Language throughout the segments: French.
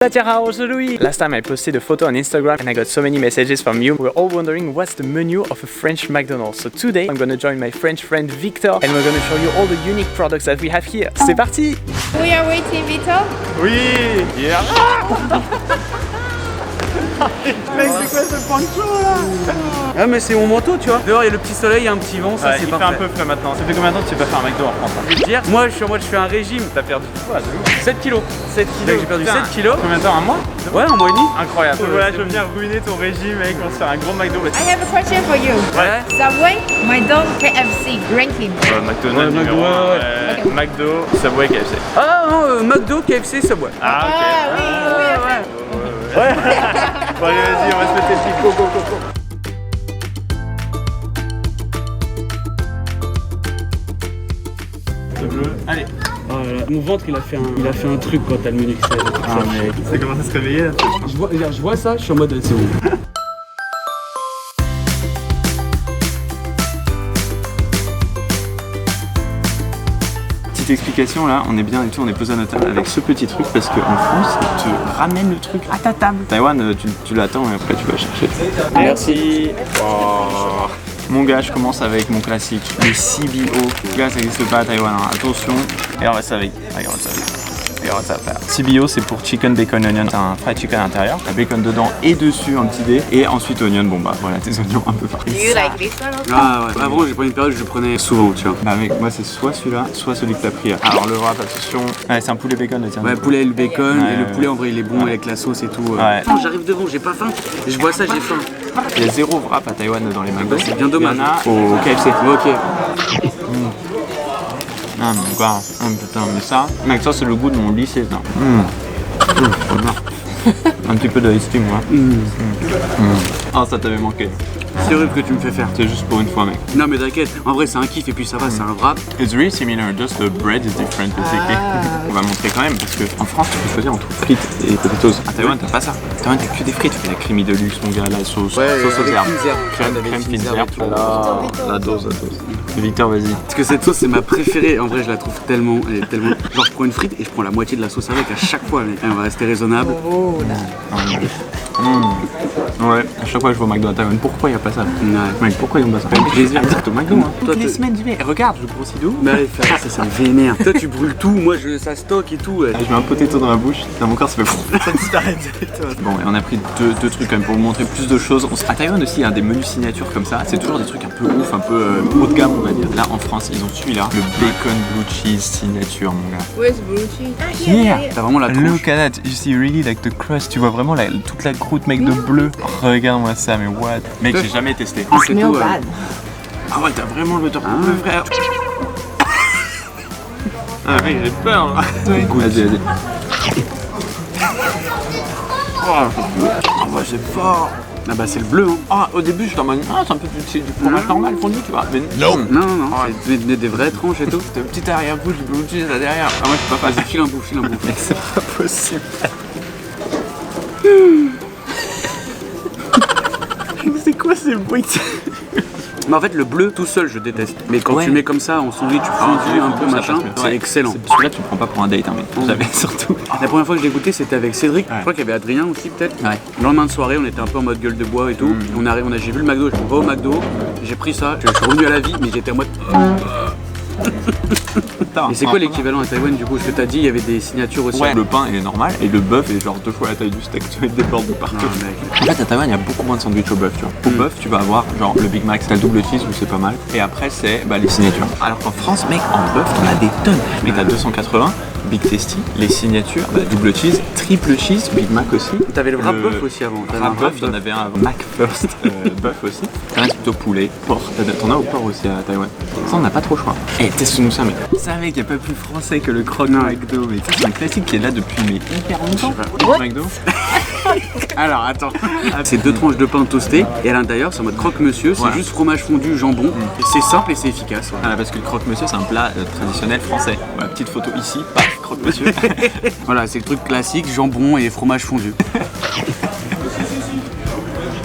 Louis. Last time I posted a photo on Instagram and I got so many messages from you. We're all wondering what's the menu of a French McDonald's. So today I'm gonna join my French friend Victor and we're gonna show you all the unique products that we have here. C'est parti! We are waiting, Victor. Oui! Yeah! Mec, c'est quoi ce poncho là? Ah mais c'est mon manteau, tu vois. Dehors il y a le petit soleil, il y a un petit vent, ça c'est il parfait. fait un peu frais maintenant. Ça fait combien de temps que tu peux faire un McDo en France? Je vais te dire, moi je suis en mode je fais un régime. T'as perdu du poids, de ouf. 7 kilos. 7 kilos, j'ai perdu 7 kilos. Combien de temps? Un mois? Ouais, un mois et demi. Incroyable. Voilà, je viens ruiner ton régime, mec. On va se faire un gros McDo. I have a question for you. Ouais. Subway, McDonald's, KFC, ranking. McDonald's Ouais, numéro McDo, 1. McDo, Subway, KFC. Ah non, McDo, KFC, Subway. Ah, ok. Oui, Ouais. Bon, allez, vas-y, on va se mettre les petits go. Allez. Oh là là, mon ventre il a fait un truc quand t'as le menu Excel. Ah, mec. Ça commence à se réveiller là. Je vois ça, je suis en mode c'est bon. Petite explication là, on est bien et tout, on est posé à notre table avec ce petit truc parce qu'en France, ils te ramènent le truc à ta table. Taïwan, tu l'attends et après tu vas chercher. Merci. Oh. Mon gars, je commence avec mon classique, le CBO. Gars, ça n'existe pas à Taïwan, hein. Attention. Et on reste avec. Regarde ça. Regarde ça, frère. CBO, c'est pour chicken bacon onion. T'as un fried chicken à l'intérieur, t'as bacon dedans et dessus un petit dé. Et ensuite onion, bon bah voilà, tes oignons un peu partout. Do you like this one also? Ah ouais, avant j'ai pris une période, je le prenais souvent, tu vois. Bah mec, moi c'est soit celui-là, soit celui que t'as pris là. Alors le wrap, attention. Ouais, c'est un poulet bacon, le tien. Ouais, poulet et le bacon, Ouais, et le ouais. poulet en vrai il est bon avec la sauce et tout. Ouais. Non, j'arrive devant, j'ai pas faim. Je vois ça, j'ai faim. Il y a zéro wrap à Taïwan dans les McDo. C'est bien dommage. Il y en a au KFC. Ok. Ah mais quoi? Oh putain, mais ça, mec, ça c'est le goût de mon lycée, ça. Trop bien. Un petit peu de ice cream, ouais. Ah, ça t'avait manqué. C'est horrible que tu me fais faire. C'est juste pour une fois, mec. Non mais t'inquiète, en vrai c'est un kiff et puis ça va, c'est un wrap. It's really similar, just the bread is different, basically. On va montrer quand même, parce qu'en France, tu peux choisir entre frites et potatoes. À Taïwan, t'as pas ça. À Taïwan, t'as que des frites. La crème de luxe, mon gars, la sauce. sauce aux herbes. Crème fines herbes. La dose. Victor, vas-y. Parce que cette sauce c'est ma préférée, en vrai je la trouve tellement, elle est tellement... Genre je prends une frite et je prends la moitié de la sauce avec à chaque fois, mais on va rester raisonnable. Ouais, à chaque fois que je vais au McDo à Taïwan, pourquoi y a pas ça? Ouais. Mec, pourquoi ils ont pas ça? Plaisir. Direct au McDo, hein. Toi, Toutes les t'es- semaines, j'y vais. Regarde, je grossis de ouf. Mais allez, ça me vénère. Toi tu brûles tout, moi ça stocke et tout. Je mets un potato dans ma bouche, dans mon corps ça fait ça disparaît directement. Bon, et on a pris deux trucs quand même pour vous montrer plus de choses. À Taïwan aussi, il y a des menus signatures comme ça. C'est toujours des trucs un peu ouf, un peu haut de gamme, on va dire. Là en France, ils ont celui-là, le bacon blue cheese signature, mon gars. Where's blue cheese? Ah, Here. T'as vraiment la tronche. Look at that, you see really like the crust, tu vois vraiment toute la croûte, mec, de bleu. Regarde-moi ça, mais what? Mec, j'ai jamais testé. C'est Smell tout, bad. Ah ouais, t'as vraiment le butter bleu, frère. Ah mec, j'ai peur là. Vas-y. Oh bah c'est fort. Ah bah c'est le bleu hein. Ah, au début j'étais en mode, ah c'est un peu c'est du fromage normal fondu, tu vois. Mais non. Non, c'est des vraies tranches et tout. T'as une petite arrière-bouche de blue cheese là derrière. Ah moi je peux pas Vas-y, file un bout. Mec, c'est pas possible. C'est quoi ces bruits? Mais en fait le bleu tout seul je déteste. Mais quand Ouais. tu mets comme ça en sandwich fondu un peu machin, c'est excellent. Celui-là tu le prends pas pour un date, hein, mais j'avais surtout. La première fois que j'ai goûté c'était avec Cédric, Ouais. je crois qu'il y avait Adrien aussi peut-être. Ouais. Le lendemain de soirée on était un peu en mode gueule de bois et tout. J'ai vu le McDo, on va au McDo, j'ai pris ça, je suis revenu à la vie mais j'étais en mode... Et c'est quoi l'équivalent à Taïwan du coup? Ce que t'as dit, il y avait des signatures aussi. Ouais, le pain il est normal et le bœuf est genre 2 fois la taille du steak, tu vois, il déborde de partout. Ah, mec. En fait, à Taïwan, il y a beaucoup moins de sandwichs au bœuf, tu vois. Au bœuf, tu vas avoir genre le Big Mac, t'as le double cheese où c'est pas mal. Et après, c'est les signatures. Alors qu'en France, mec, en bœuf, t'en as des tonnes. Mec, t'as 280, Big Tasty, les signatures, double cheese, triple cheese, Big Mac aussi. T'avais le wrap bœuf aussi avant. T'avais un Wrap bœuf, t'en avais un Mac First, bœuf aussi. T'en as plutôt poulet, porc. T'en as au porc aussi à Taïwan. Ça, on n'a pas trop le choix. Eh, teste-nous ça, mec. Ça, mec, y a pas plus français que le croque McDo. Mais ça, c'est un classique qui est là depuis hyper longtemps. McDo. Alors attends, c'est 2 tranches de pain toasté et à l'intérieur c'est en mode croque-monsieur, c'est Voilà. juste fromage fondu, jambon, et c'est simple et c'est efficace. Ah, parce que le croque-monsieur, c'est un plat traditionnel français. Voilà, petite photo ici, paf, croque-monsieur. Voilà, c'est le truc classique, jambon et fromage fondu.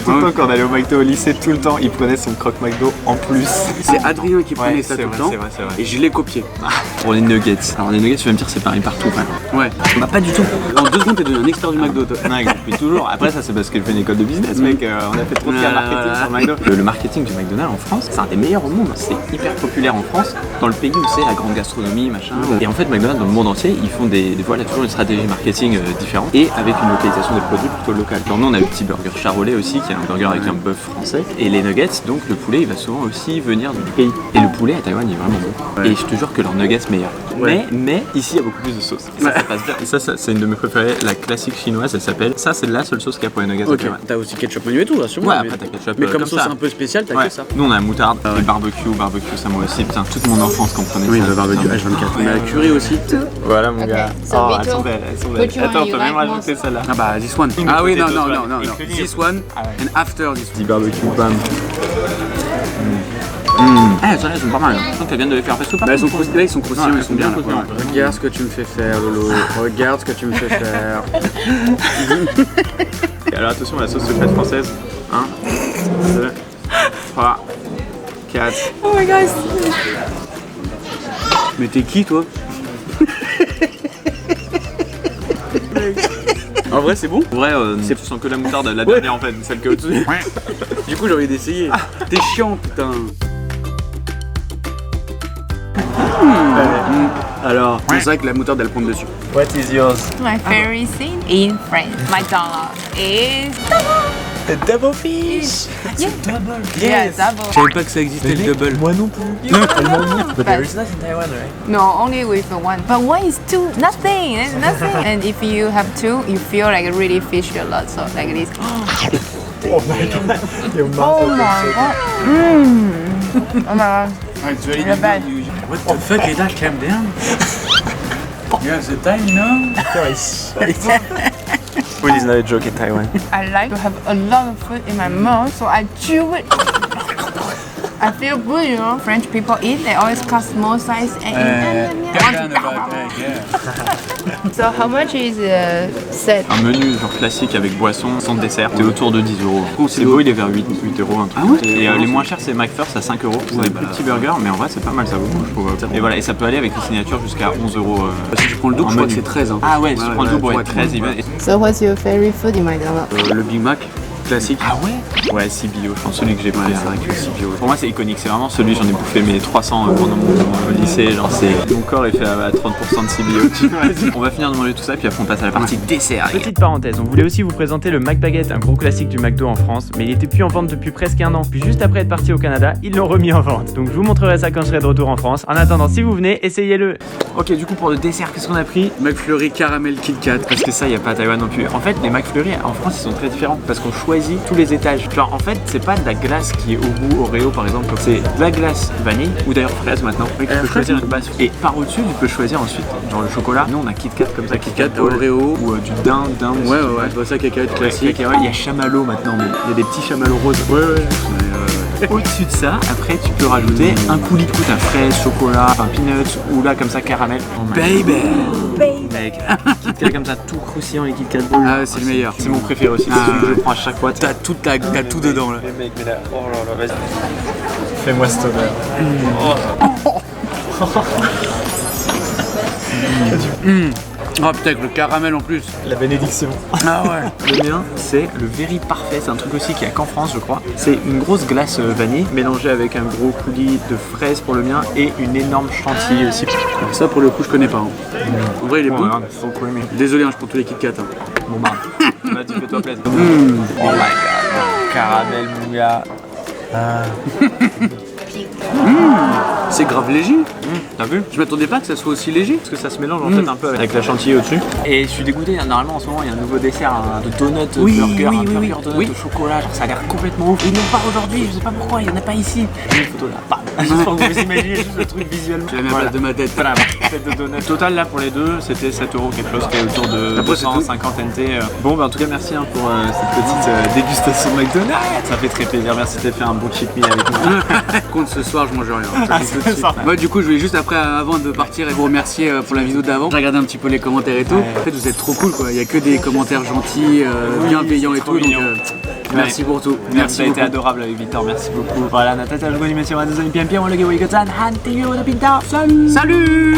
Tout le temps quand on allait au McDo au lycée, tout le temps, il prenait son croque McDo en plus. C'est Adrien qui prenait ça tout le temps. C'est vrai. Et je l'ai copié. Pour les nuggets. Alors les nuggets, tu vas me dire c'est pareil partout. Ouais. Bah pas du tout. En 2 secondes, t'es devenu un expert du McDo, toi. Non, depuis toujours. Après ça c'est parce que je fais une école de business, mec. On a fait trop de cas marketing sur McDo. Le marketing du McDonald's en France, c'est un des meilleurs au monde. C'est hyper populaire en France, dans le pays où c'est la grande gastronomie, machin. Et en fait McDonald's dans le monde entier, ils font des fois toujours une stratégie marketing différente et avec une localisation des produits plutôt locale. Genre nous on a le petit burger charolais aussi, qui est un burger avec un bœuf français. Et les nuggets, donc le poulet, il va souvent aussi venir du pays. Et le poulet à Taïwan, il est vraiment bon. Ouais. Et je te jure que leur nuggets meilleur. Ouais. Mais ici il y a beaucoup plus de sauce. Ça passe bien. Et ça c'est une de mes préférées, la classique chinoise, elle s'appelle. Ça c'est la seule sauce qu'il y a pour les nuggets. Ok. T'as aussi ketchup menu et tout, sûrement. Ouais, après t'as ketchup. Mais comme sauce un peu spéciale, t'as que ça. Nous on a moutarde, et barbecue, ça moi aussi. Putain, toute mon enfance comprenait ça. Oui, le barbecue H24. On a la curry aussi. Voilà mon gars. So Oh, Vito, elles sont belles. which one Attends, on you peut like même rajouter most? celle-là. Ah bah, this one. Une Ah oui, non. potatoes, voilà. This one and after this one. Petit barbecue, bam. Ah, celles-là, elles sont pas mal. Je pense qu'elles viennent de les faire parce que pas. Là, ils sont croustillants, Ouais, ils sont bien là. croustillants. Regarde ce que tu me fais faire, Lolo. Regarde ce que tu me fais faire. Et alors attention à la sauce secrète française. 1, 2, 3, 4. Oh my god. Mais t'es qui, toi? En vrai, c'est bon? En vrai, tu sens que la moutarde, la dernière en fait, celle qui est au-dessus. Du coup, j'ai envie d'essayer. T'es chiant, putain. Alors, C'est vrai que la moutarde, elle prend dessus. what is yours? My favorite thing in France, McDonald's is The double fish. yeah, Double. yeah, double. Je savais pas que ça existait le double. Moi non plus. But there is not in Taiwan, right? No, only with the one. But one is two, nothing. It's nothing. And if you have two, you feel like really fish a lot. So like this. Oh my god. Oh my god. Oh my god. It's very Not bad. What the fuck is that? Calm down. You have the time, no? Food is not a joke in Taiwan. I like to have a lot of food in my mouth, so I chew it. I feel good, you know. French people eat, they always cut small size and So how much is the set? Un menu genre classique avec boisson, sans dessert, c'est autour de 10 €. C'est beau, il est vers 8 euros un truc. Ah ouais. Et les moins chers c'est McFirst à 5 €. C'est des plus petits burgers, mais en vrai c'est pas mal, ça vaut le coup, je trouve. Et voilà, et ça peut aller avec une signature jusqu'à 11 €. Si tu prends le double, je crois que c'est 13. Hein. Ah ouais, si tu prends le double, ouais, 13. So what's your favorite food in McDonald's? Le Big Mac, classique. Ah ouais? Ouais, CBO, je pense celui que j'ai pris. c'est vrai que le CBO. Pour moi c'est iconique, c'est vraiment celui, j'en ai bouffé mes 300 pendant mon lycée, genre c'est... Mon corps est fait à 30% de CBO, tu vois. On va finir de manger tout ça, puis après on passe à la partie dessert. Petite parenthèse, on voulait aussi vous présenter le McBaguette, un gros classique du McDo en France, mais il était plus en vente depuis presque un an. Puis juste après être parti au Canada, ils l'ont remis en vente. Donc je vous montrerai ça quand je serai de retour en France. En attendant, si vous venez, essayez-le. Ok, du coup pour le dessert, qu'est-ce qu'on a pris? McFlurry caramel Kit Kat. Parce que ça, il n'y a pas à Taïwan non plus. En fait, les McFlurry en France, ils sont très différents parce qu'on choisit tous les étages. Genre, en fait, c'est pas de la glace qui est au goût Oreo par exemple, c'est de la glace vanille ou d'ailleurs fraise maintenant. Tu peux choisir une base. Et par au-dessus, tu peux choisir ensuite, genre le chocolat. Nous, on a Kit Kat comme ça, Kit Kat, Oreo ou du daim. Ouais, je vois ça, cacahuète classique. Il y a chamallow maintenant, mais il y a des petits chamallows roses. Ouais. Au-dessus de ça, après, tu peux rajouter un coulis de coup, t'as fraise, chocolat, enfin peanuts ou là comme ça caramel. Baby. Mec, Kit Kat comme ça, tout croustillant, les Kit Kat Balls. Ah, c'est le meilleur. C'est mon préféré aussi, c'est celui que je prends à chaque fois. T'as tout dedans là. Les mecs, mais là, oh là là, vas-y. Fais-moi cet honneur. Oh putain, avec le caramel en plus. La bénédiction. Ah ouais. Le mien, c'est le very parfait. C'est un truc aussi qu'il n'y a qu'en France, je crois. C'est une grosse glace vanille mélangée avec un gros coulis de fraises pour le mien et une énorme chantilly aussi. Ça pour le coup, je connais pas. Hein. En vrai, il est bon. Faut trop aimer. Désolé, je prends tous les Kit Kat. Hein. Bon bah, vas-y, fais-toi plaisir. Oh my god, caramel mouilla. C'est grave léger. T'as vu? Je m'attendais pas que ça soit aussi léger. Parce que ça se mélange en fait un peu avec la chantilly au-dessus. Et je suis dégoûté, normalement en ce moment il y a un nouveau dessert de donut burger, un burger donut au chocolat, genre ça a l'air complètement ouf. Ils n'ont pas aujourd'hui, je sais pas pourquoi, il y en a pas ici. J'ai une photo là, bam. Juste pour que vous imaginez juste le truc visuellement. J'ai la même place de ma tête. Voilà, tête de donut. Total là pour les deux, c'était 7 € quelque chose qui est autour de 250 NT. Bon bah en tout cas merci pour cette petite dégustation de McDonald's. Ça fait très plaisir, merci de faire un bon cheat meal avec moi. Contre ce soir, je mange rien. Ah, c'est ça. Moi du coup je voulais juste après avant de partir et vous remercier pour la vidéo d'avant. J'ai regardé un petit peu les commentaires et tout. En fait vous êtes trop cool quoi. Il y a que des commentaires gentils, bienveillants et tout. Donc Merci pour tout. Merci, ça a été beaucoup. adorable avec Victor, merci beaucoup. Voilà, Natacha, je vous remercie, on va nous bien, on le gars, salut. Salut.